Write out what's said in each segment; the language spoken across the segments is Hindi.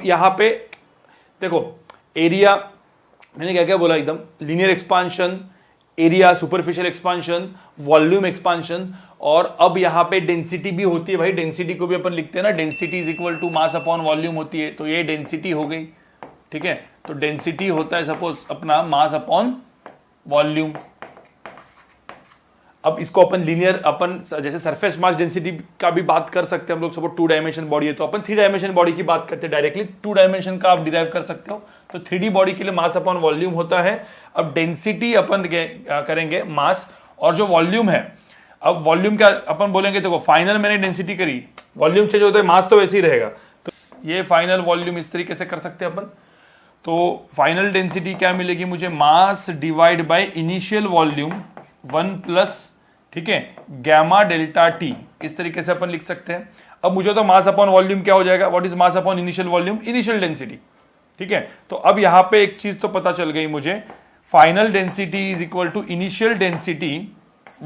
यहां पे देखो एरिया मैंने क्या क्या बोला, एकदम linear expansion, area, superficial expansion, volume expansion, और अब यहां पे डेंसिटी भी होती है भाई। डेंसिटी को भी अपन लिखते हैं ना, density is equal to mass upon volume होती है, तो ये डेंसिटी हो गई, ठीक है। तो डेंसिटी होता है सपोज अपना मास अपॉन वॉल्यूम। अब इसको अपन लीनियर, अपन जैसे सरफेस मास डेंसिटी का भी बात कर सकते हैं हम लोग। सपोज 2 डायमेंशन बॉडी है तो अपन 3 डायमेंशन बॉडी की बात करते हैं डायरेक्टली, 2 डायमेंशन का आप डिराइव कर सकते हो। तो 3D बॉडी के लिए मास अपॉन वॉल्यूम होता है। अब डेंसिटी अपन करेंगे मास, और जो वॉल्यूम है, अब वॉल्यूम क्या अपन बोलेंगे, देखो फाइनल मैंने डेंसिटी करी, वॉल्यूम चेंज होता है, मास तो वैसे ही रहेगा, तो ये फाइनल वॉल्यूम इस तरीके से कर सकते हैं अपन। तो फाइनल डेंसिटी क्या मिलेगी मुझे, mass divide by initial volume 1 plus, ठीक है, गैमा डेल्टा टी, इस तरीके से अपन लिख सकते हैं। अब मुझे तो मास अपॉन वॉल्यूम क्या हो जाएगा, what is mass upon initial volume, initial density, ठीक है। तो अब यहां पे एक चीज तो पता चल गई मुझे, final density is equal to initial density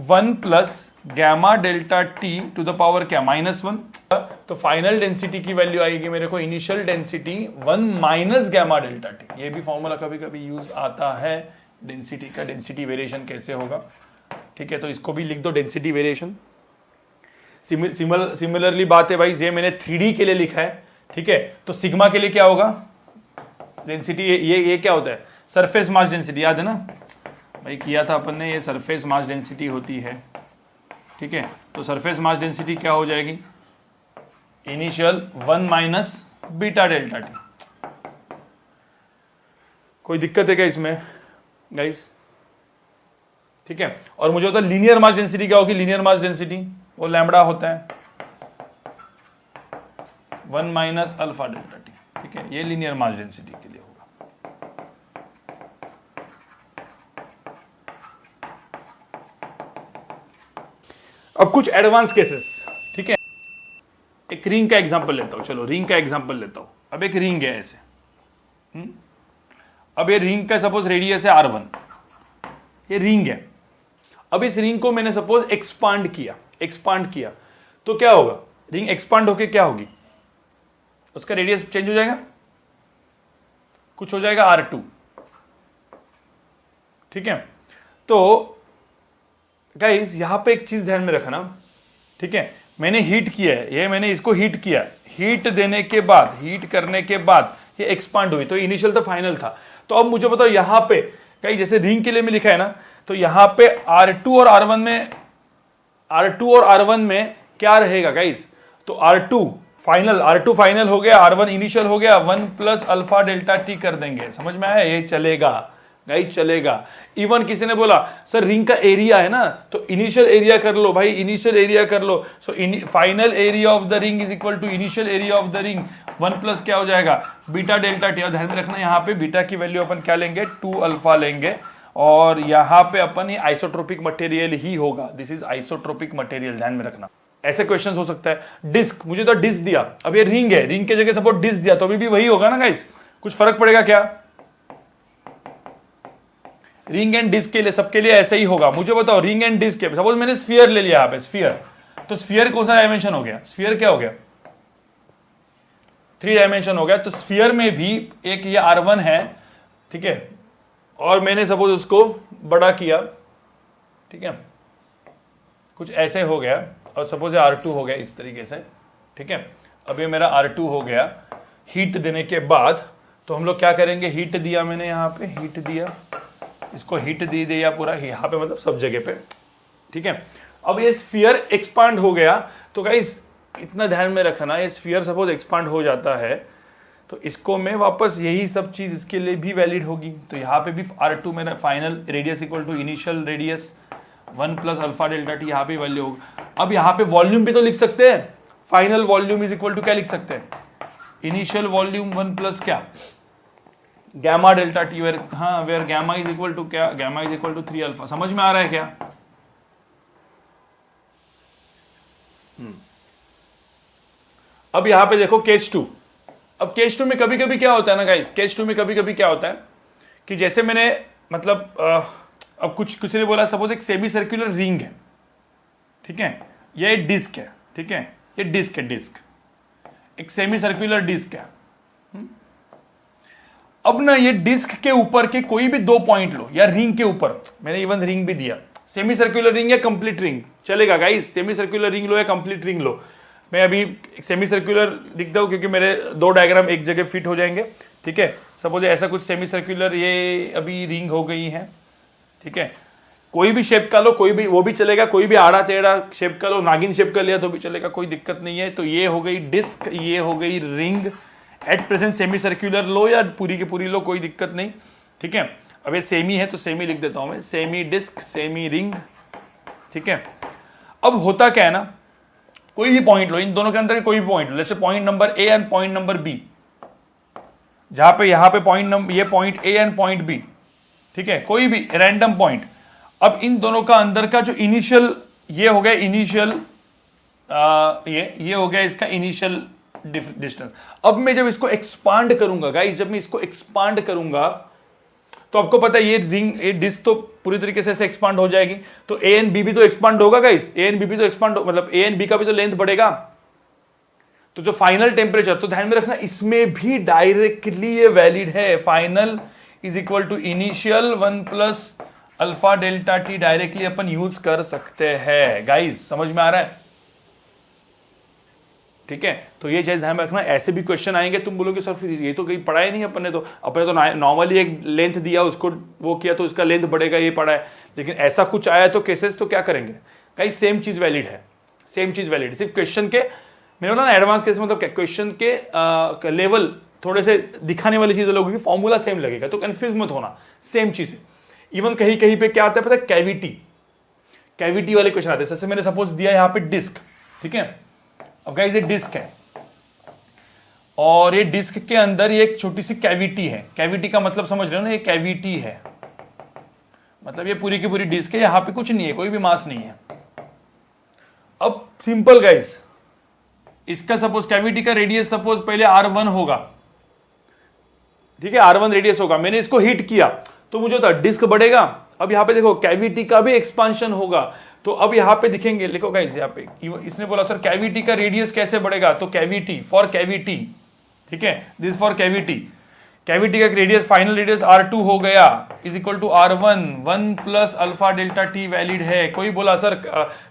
1 plus gamma delta t to the power क्या, -1। तो फाइनल डेंसिटी की वैल्यू आएगी मेरे को initial density 1 minus gamma delta t. ये भी फॉर्मूला कभी कभी यूज आता है डेंसिटी का, डेंसिटी वेरिएशन कैसे होगा, ठीक है। तो इसको भी लिख दो, डेंसिटी वेरिएशन। सिमिलरली बात है भाई, ये मैंने 3D के लिए लिखा है, ठीक है। तो सिग्मा के लिए क्या होगा, डेंसिटी, ये क्या होता है, सरफेस मास डेंसिटी, याद है ना भाई, किया था अपन ने, ये सरफेस मास डेंसिटी होती है, ठीक है। तो सरफेस मास डेंसिटी क्या हो जाएगी, initial 1 minus beta delta T. कोई दिक्कत है क्या इसमें गाइस, ठीक है। और मुझे होता है लीनियर मास डेंसिटी क्या होगी, लीनियर मास डेंसिटी वो लैम्बडा होता है 1 माइनस अल्फा डेल्टा टी, ठीक है। ये लीनियर मास डेंसिटी के लिए होगा। अब कुछ एडवांस केसेस, ठीक है। एक रिंग का एग्जांपल लेता हूं, चलो रिंग का एग्जांपल लेता हूं। अब एक रिंग है ऐसे, अब ये रिंग का सपोज रेडियस है R1, ये रिंग है। अब इस रिंग को मैंने सपोज एक्सपांड किया तो क्या होगा, रिंग एक्सपांड होके क्या होगी, उसका रेडियस चेंज हो जाएगा, कुछ हो जाएगा R2, ठीक है। तो गाइस यहां पे एक चीज ध्यान में रखना, ठीक है। मैंने हीट किया है, ये मैंने इसको हीट किया, हीट देने के बाद, हीट करने के बाद ये एक्सपांड हुई, तो इनिशियल तो फाइनल था। तो अब मुझे बताओ यहां पे गाइस, जैसे रिंग के लिए में लिखा है ना, तो यहां पे R2 और R1 में क्या रहेगा गाइस, तो R2 फाइनल हो गया, R1 इनिशियल हो गया, 1 प्लस अल्फा डेल्टा टी कर देंगे, समझ में आया, ये चलेगा गाइस, चलेगा। इवन किसी ने बोला सर रिंग का एरिया है ना, तो इनिशियल एरिया कर लो भाई, इनिशियल एरिया कर लो। So final area of the ring is equal to initial area of the ring 1 plus क्या हो जाएगा, बीटा डेल्टा टी। और ध्यान में रखना यहाँ पे बीटा की वैल्यू अपन क्या लेंगे, 2 अल्फा लेंगे, और यहाँ पे अपन ये आइसोट्रोपिक मटेरियल ही होगा, दिस इज आइसोट्रोपिक मटेरियल, ध्यान में रखना। ऐसे क्वेश्चन हो सकता है। डिस्क, मुझे तो डिस्क दिया, अब ये रिंग है, रिंग के जगह सपोर्ट डिस्क दिया, तो अभी भी वही होगा ना गाइस, कुछ फर्क पड़ेगा क्या, रिंग एंड डिस्क के लिए सबके लिए ऐसे ही होगा। मुझे बताओ रिंग एंड डिस्क के, सपोज मैंने स्फीयर ले लिया यहाँ पे, स्फीयर, तो स्फीयर कौन सा डायमेंशन हो गया, स्फीयर क्या हो गया, 3 डायमेंशन हो गया। तो स्फीयर में भी एक ये R1 है, ठीक है, और मैंने सपोज उसको बड़ा किया, ठीक है, कुछ ऐसे हो गया, और सपोज R2 हो गया इस तरीके से, ठीक है। अब ये मेरा R2 हो गया, हीट देने के बाद तो हम लोग क्या करेंगे, हीट दिया मैंने यहाँ पे, हीट दिया, इसको हीट दे दिया पूरा यहाँ पे, मतलब सब जगह पे, ठीक है। अब ये स्फीयर एक्सपांड हो गया, तो गाइस इतना ध्यान में रखना, ये स्फीयर सपोज एक्सपांड हो जाता है, तो इसको मैं वापस यही सब चीज इसके लिए भी वैलिड होगी। तो यहाँ पे भी R2 मेरा final radius equal to initial radius 1 plus alpha delta t, यहाँ पे वैल्यू होगा। अब यहाँ पे वॉल्यूम भी तो लिख सकते हैं, final volume is equal to क्या लिख सकते हैं, इनिशियल वॉल्यूम 1 प्लस क्या, गैमा डेल्टा टी, वेयर, हाँ, where gamma is equal to क्या, gamma is equal to 3 alpha. समझ में आ रहा है क्या, अब यहां पे देखो केस 2। अब केस 2 में कभी कभी क्या होता है ना गाइस, केस 2 में कभी कभी क्या होता है कि जैसे मैंने मतलब अब किसी ने बोला सपोज एक सेमी सर्कुलर रिंग है, ठीक है, ये डिस्क है, ठीक है, ये डिस्क है, डिस्क एक सेमी सर्कुलर डिस्क है, अब ना ये डिस्क के ऊपर के कोई भी 2 पॉइंट लो या रिंग के ऊपर, मैंने इवन रिंग भी दिया, सेमी सर्कुलर रिंग या कंप्लीट रिंग चलेगा गाइस, सेमी सर्कुलर रिंग लो या कंप्लीट रिंग लो। मैं अभी सेमी सर्कुलर लिखता हूं क्योंकि मेरे 2 डायग्राम एक जगह फिट हो जाएंगे, ठीक है। सपोज ऐसा कुछ सेमी सर्कुलर ये अभी रिंग हो गई है, ठीक है। कोई भी शेप का लो, कोई भी वो भी चलेगा, कोई भी आड़ा टेढ़ा शेप का लो, नागिन शेप का लिया तो भी चलेगा, कोई दिक्कत नहीं है। तो ये हो गई डिस्क, ये हो गई ring. At present semi circular लो या पूरी की पूरी लो, कोई दिक्कत नहीं, ठीक है। अब ये सेमी है तो सेमी लिख देता हूं मैं, सेमी डिस्क सेमी रिंग, ठीक है। अब होता क्या है ना, कोई भी पॉइंट लो, इन दोनों के अंदर कोई भी पॉइंट लो, जैसे point number A and point number B, जहां पे यहां पे पॉइंट नंबर ये point A and point B, ठीक है, कोई भी रैंडम पॉइंट। अब इन दोनों का अंदर का जो इनिशियल, ये हो गया इनिशियल, ये हो गया इसका इनिशियल डिस्टेंस। अब मैं जब इसको एक्सपांड करूंगा गाइस, जब मैं इसको एक्सपांड करूंगा तो आपको पता है ये रिंग, ये डिस्क तो पूरी तरीके से एक्सपांड हो जाएगी, तो ए एंड बी भी तो एक्सपांड होगा गाइस, ए एंड बी भी तो एक्सपांड, मतलब ए एंड बी का भी तो लेंथ बढ़ेगा। तो जो फाइनल टेम्परेचर, तो ध्यान में रखना इसमें भी डायरेक्टली ये वैलिड है, final is equal to initial 1 plus alpha delta t, directly अपन यूज कर सकते हैं गाइस, समझ में आ रहा है, ठीक है। तो ये चीज ध्यान में रखना, ऐसे भी क्वेश्चन आएंगे, तुम बोलोगे सर फिर ये तो कहीं पढ़ा ही नहीं अपने तो नॉर्मली एक लेंथ दिया, उसको वो किया तो उसका लेंथ बढ़ेगा, ये पढ़ा है, लेकिन ऐसा कुछ आया तो केसेस तो क्या करेंगे गाइस, सेम चीज वैलिड है, सेम चीज वैलिड, सिर्फ क्वेश्चन के, मैंने बोला ना एडवांस केस मतलब क्वेश्चन के लेवल थोड़े से दिखाने वाली चीज लोगों की, फॉर्मूला सेम लगेगा, तो कंफ्यूज मत होना, सेम चीज है। इवन कहीं कहीं पे क्या आता है पता है, कैविटी, कैविटी वाले क्वेश्चन आते हैं। जैसे मैंने सपोज दिया यहाँ पे डिस्क, ठीक है। अब गाइस ये डिस्क है और ये डिस्क के अंदर ये एक छोटी सी कैविटी है, कैविटी का मतलब समझ रहे हो ना, ये कैविटी है, मतलब ये पूरी की पूरी डिस्क है, यहां पे कुछ नहीं है, कोई भी मास नहीं है। अब सिंपल गाइस, इसका सपोज कैविटी का रेडियस सपोज पहले R1 होगा, ठीक है, R1 रेडियस होगा, मैंने इसको हिट किया तो मुझे होता डिस्क बढ़ेगा। अब यहां पे देखो कैविटी का भी एक्सपांशन होगा, तो अब यहां पे दिखेंगे, लिखो गाइस यहां पे, इसने बोला सर कैविटी का रेडियस कैसे बढ़ेगा, तो कैविटी फॉर कैविटी, ठीक है, दिस फॉर कैविटी, कैविटी का रेडियस फाइनल रेडियस R2 हो गया is equal to R1 1 plus alpha delta t valid है। कोई बोला सर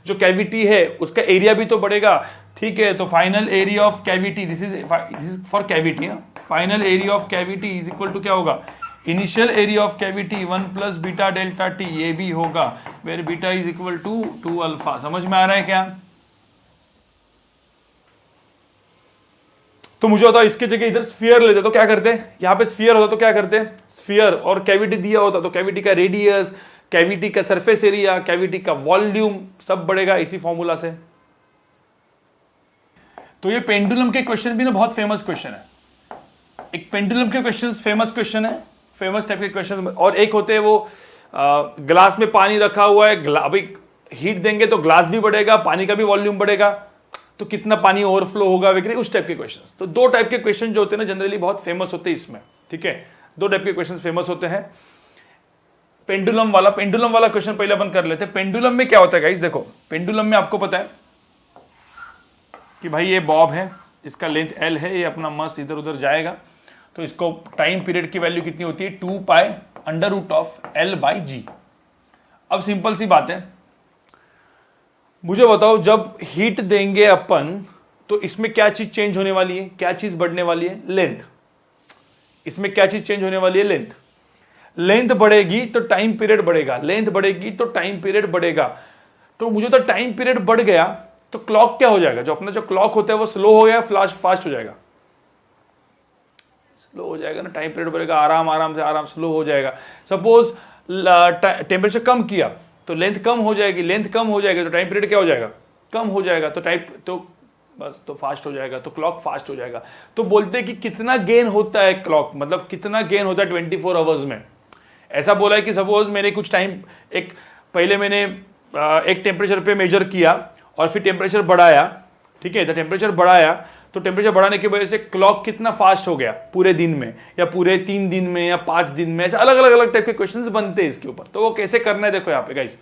जो कैविटी है उसका एरिया भी तो बढ़ेगा, ठीक है, तो final area of cavity, this is for cavity, final area of cavity is equal to क्या होगा, initial area of cavity 1 plus beta delta t, ये भी होगा, where beta is equal to 2 alpha. समझ में आ रहा है क्या? तो मुझे होता इसके जगह इधर स्फीयर लेते तो क्या करते, यहां पे स्फीयर होता तो क्या करते, स्फीयर और कैविटी दिया होता तो कैविटी का रेडियस, कैविटी का सरफेस एरिया, कैविटी का वॉल्यूम सब बढ़ेगा इसी फॉर्मूला से। तो ये पेंडुलम के क्वेश्चन भी ना बहुत फेमस क्वेश्चन है, एक पेंडुलम के क्वेश्चन फेमस क्वेश्चन है, फेमस टाइप के क्वेश्चन। और एक होते हैं वो ग्लास में पानी रखा हुआ है, अभी हीट देंगे तो ग्लास भी बढ़ेगा, पानी का भी वॉल्यूम बढ़ेगा, तो कितना पानी ओवरफ्लो होगा वगैरह, उस टाइप के क्वेश्चंस। तो 2 टाइप के क्वेश्चन जो होते हैं ना जनरली बहुत फेमस होते हैं इसमें, ठीक है, 2 टाइप के क्वेश्चन फेमस होते हैं। पेंडुलम वाला क्वेश्चन पहले अपन कर लेते हैं। पेंडुलम में क्या होता है गाइस, देखो पेंडुलम में आपको पता है कि भाई ये बॉब है, इसका लेंथ L है, ये अपना मस्त इधर उधर जाएगा, तो इसको टाइम पीरियड की वैल्यू कितनी होती है 2 pi under root of L/G। अब सिंपल सी बात है, मुझे बताओ जब हीट देंगे अपन तो इसमें क्या चीज चेंज होने वाली है, क्या चीज बढ़ने वाली है, लेंथ। इसमें क्या चीज चेंज होने वाली है, लेंथ। लेंथ बढ़ेगी तो टाइम पीरियड बढ़ेगा, लेंथ बढ़ेगी तो टाइम पीरियड बढ़ेगा। तो मुझे तो टाइम पीरियड बढ़ गया तो क्लॉक क्या हो जाएगा, जो अपना जो क्लॉक होता है वो स्लो हो गया, फास्ट हो जाएगा, स्लो हो जाएगा ना, टाइम पीरियड बढ़ेगा, आराम स्लो हो जाएगा। सपोज टेम्परेचर कम किया तो लेंथ कम हो जाएगी, लेंथ कम हो जाएगी तो टाइम पीरियड क्या हो जाएगा, कम हो जाएगा, तो बस तो फास्ट हो जाएगा, तो क्लॉक फास्ट हो जाएगा। तो बोलते हैं कि कितना गेन होता है क्लॉक, मतलब कितना गेन होता है 24 आवर्स में। ऐसा बोला है कि सपोज मैंने कुछ टाइम पहले मैंने एक टेम्परेचर पे मेजर किया और फिर टेम्परेचर बढ़ाया, ठीक है, तो टेम्परेचर बढ़ाया तो टेम्परेचर बढ़ाने की वजह से क्लॉक कितना फास्ट हो गया पूरे दिन में, या पूरे 3 दिन में, या 5 दिन में, ऐसे अलग अलग टाइप के क्वेश्चंस बनते हैं इसके ऊपर। तो वो कैसे करना है, देखो यहाँ पे गाइस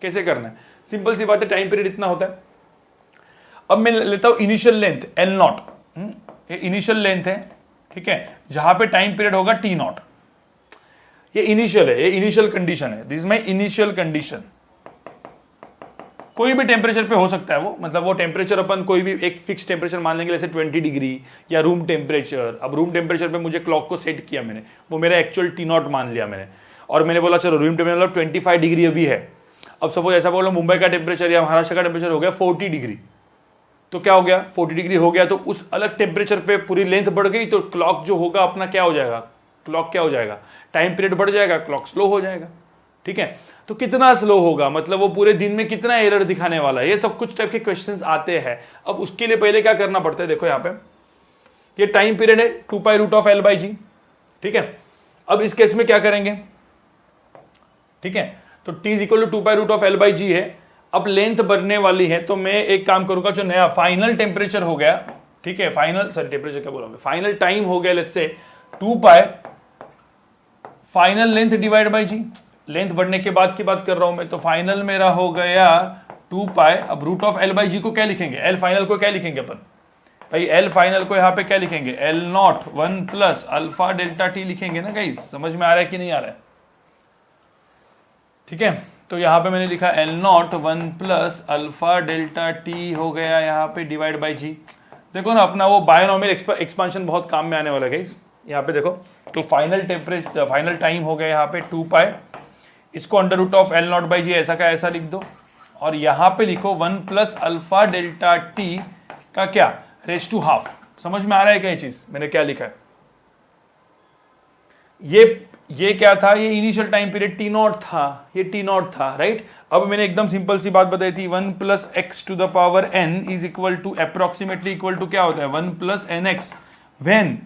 कैसे करना है, सिंपल सी बात है, टाइम पीरियड इतना होता है। अब मैं लेता हूं इनिशियल लेंथ L0, ये इनिशियल लेंथ है, ठीक है, जहां पे टाइम पीरियड होगा टी नॉट। ये इनिशियल है, ये इनिशियल कंडीशन है, this is my initial condition. कोई भी टेम्परेचर पे हो सकता है वो, मतलब वो टेम्परेचर अपन कोई भी एक फिक्स टेम्परेचर मान लेंगे, जैसे 20 डिग्री या रूम टेम्परेचर। अब रूम टेम्परेचर पे मुझे क्लॉक को सेट किया मैंने, वो मेरा एक्चुअल टी नॉट मान लिया मैंने, और मैंने बोला चलो रूम टेम्परेचर 25 डिग्री अभी है। अब सपोज ऐसा बोलो मुंबई का टेम्परेचर या महाराष्ट्र का टेम्परेचर हो गया 40 डिग्री, तो क्या हो गया 40 डिग्री हो गया, तो उस अलग टेम्परेचर पे पूरी लेंथ बढ़ गई, तो क्लॉक जो होगा अपना क्या हो जाएगा, क्लॉक क्या हो जाएगा, टाइम पीरियड बढ़ जाएगा, क्लॉक स्लो हो जाएगा। ठीक है, तो कितना स्लो होगा, मतलब वो पूरे दिन में कितना एरर दिखाने वाला है, ये सब कुछ टाइप के क्वेश्चंस आते हैं। अब उसके लिए पहले क्या करना पड़ता है, देखो यहाँ पे ये टाइम पीरियड है 2π√L/g। ठीक है, अब इस केस में क्या करेंगे, ठीक है, तो t = 2π√L/g है। अब लेंथ बढ़ने वाली है, तो मैं एक काम करूंगा, जो नया फाइनल टेम्परेचर हो गया, ठीक है, टेम्परेचर क्या बोला, फाइनल टाइम हो गया, let's say 2π final length divide by g. लेंथ बढ़ने के बाद की बात कर रहा हूं मैं, तो फाइनल मेरा हो गया 2π। अब √L/g को क्या लिखेंगे, L फाइनल को क्या लिखेंगे अपन भाई, L फाइनल को यहां पे क्या लिखेंगे, L0 1 + α∆t लिखेंगे ना गाइस, समझ में आ रहा है कि नहीं आ रहा है। ठीक है, तो यहां पे मैंने लिखा L0 1 + α∆t हो गया यहाँ पे डिवाइड बाई जी। देखो ना अपना वो बायनॉमियल एक्सपांशन बहुत काम में आने वाला है गाइस। यहाँ पे देखो, तो फाइनल टेम्परेचर फाइनल टाइम हो गया यहाँ पे 2π, इसको √L0/g ऐसा का ऐसा लिख दो, और यहां पे लिखो 1 + α∆t का क्या रेज़ टू हाफ। समझ में आ रहा है क्या ये चीज मैंने क्या लिखा है, ये क्या था, ये इनिशियल टाइम पीरियड t0 था, ये t0 था, राइट। अब मैंने एकदम सिंपल सी बात बताई थी, 1 + x⁴n = अप्रोक्सीमेटली इक्वल टू क्या होता है 1 + nx when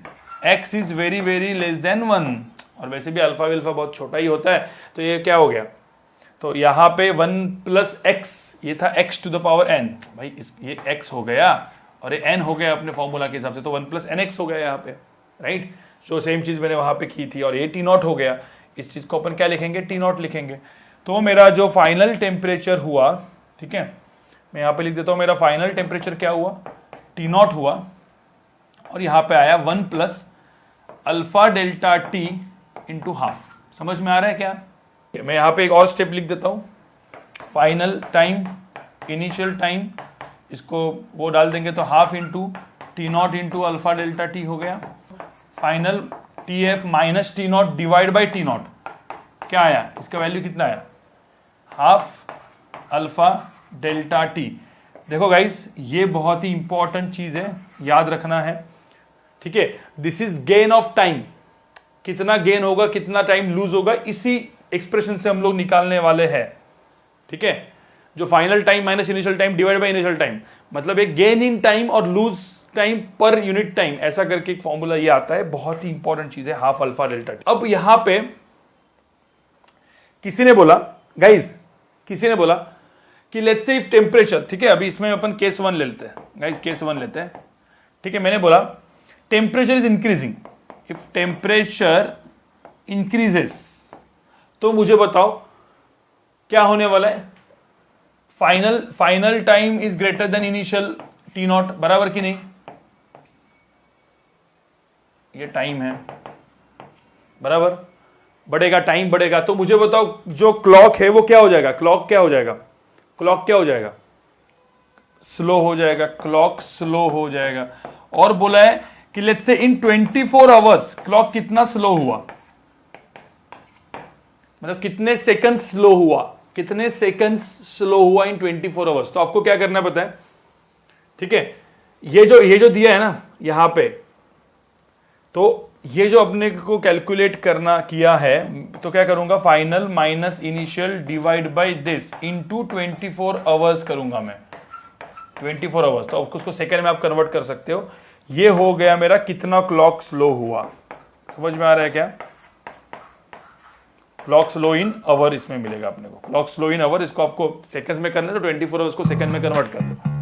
x is very very less than 1, और वैसे भी अल्फा विल्फा बहुत छोटा ही होता है, तो ये क्या हो गया, तो यहाँ पे 1 + x, ये था x⁴n भाई, ये x हो गया और ये n हो गया अपने फॉर्मूला के हिसाब से, तो 1 + nx हो गया यहाँ पे, राइट। जो सेम चीज मैंने वहां पे की थी, और ये t0 हो गया, इस चीज को अपन क्या लिखेंगे, t0 लिखेंगे। तो मेरा जो फाइनल टेम्परेचर हुआ, ठीक है, मैं यहाँ पे लिख देता हूँ, मेरा फाइनल टेम्परेचर क्या हुआ, t0 हुआ, और यहाँ पे आया 1 + α∆t × हाफ। समझ में आ रहा है क्या, मैं यहाँ पे एक और स्टेप लिख देता हूँ, फाइनल टाइम इनिशियल टाइम, इसको वो डाल देंगे तो हाफ इंटू t0 × α∆t हो गया, final tf - t0 divide by t0, क्या आया, इसका वैल्यू कितना आया, हाफ α∆t। देखो गाइस, ये बहुत ही इंपॉर्टेंट चीज है, याद रखना है, ठीक है। This is gain of time, कितना गेन होगा, कितना टाइम लूज होगा, इसी एक्सप्रेशन से हम लोग निकालने वाले हैं, ठीक है। जो final time minus initial time divide by initial time, मतलब एक गेन इन टाइम और lose time per unit time, ऐसा करके एक फॉर्मूला ये आता है, बहुत ही इंपॉर्टेंट चीज है, हाफ α∆t। अब यहां पे किसी ने बोला गाइस, किसी ने बोला कि लेट्स से इफ टेम्परेचर, ठीक है, अभी इसमें अपन केस 1 लेते हैं गाइस, केस 1 लेते हैं, ठीक है। मैंने बोला temperature is increasing, if temperature increases, तो मुझे बताओ क्या होने वाला है, final time is greater than initial t0, बराबर कि नहीं, ये टाइम है, बराबर, बढ़ेगा टाइम बढ़ेगा, तो मुझे बताओ जो क्लॉक है वो क्या हो जाएगा, क्लॉक क्या हो जाएगा, क्लॉक क्या हो जाएगा, स्लो हो जाएगा, क्लॉक स्लो हो जाएगा। और बोला है कि let's say in 24 hours clock कितना स्लो हुआ, मतलब कितने सेकंड स्लो हुआ, कितने सेकंड्स स्लो हुआ इन 24 आवर्स। तो आपको क्या करना पता है, ठीक है, ये जो दिया है ना यहां पे, तो ये जो अपने को कैलकुलेट करना किया है, तो क्या करूंगा, final minus initial divide by this into 24 hours करूंगा मैं, 24 आवर्स, तो उसको सेकंड में आप कन्वर्ट कर सकते हो। ये हो गया मेरा कितना क्लॉक स्लो हुआ, समझ में आ रहा है क्या, क्लॉक स्लो इन आवर इसमें मिलेगा अपने को, क्लॉक स्लो इन आवर, इसको आपको सेकंड्स में करना है, तो 24 आवर्स को सेकंड में कन्वर्ट कर दो।